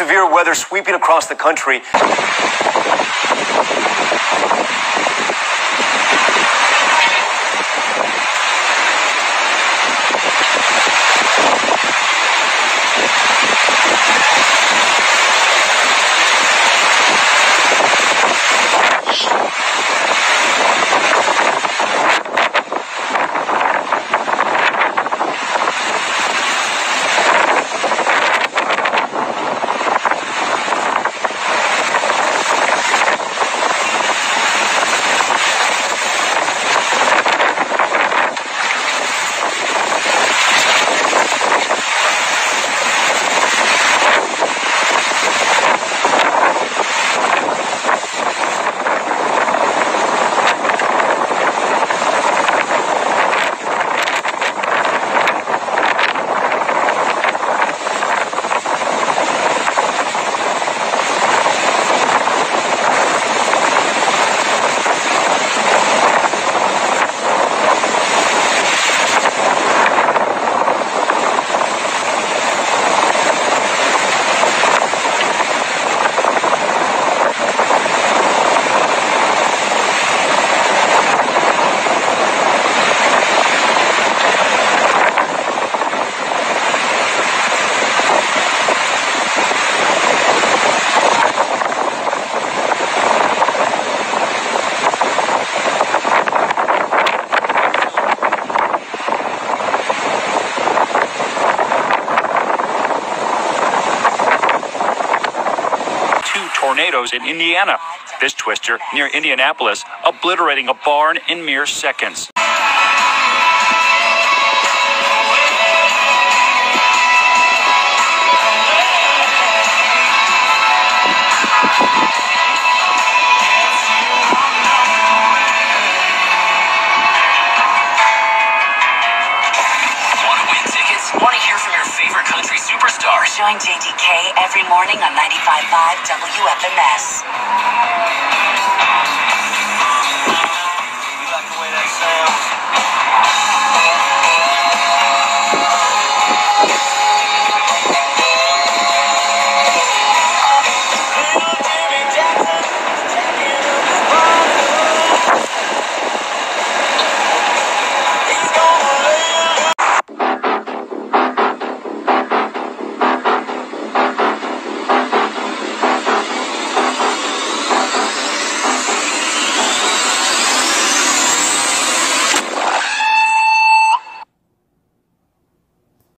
severe weather sweeping across the country. Tornadoes in Indiana. This twister near Indianapolis, obliterating a barn in mere seconds. Want to hear from your favorite country superstar? Join JDK every morning on 95.5 WFMS.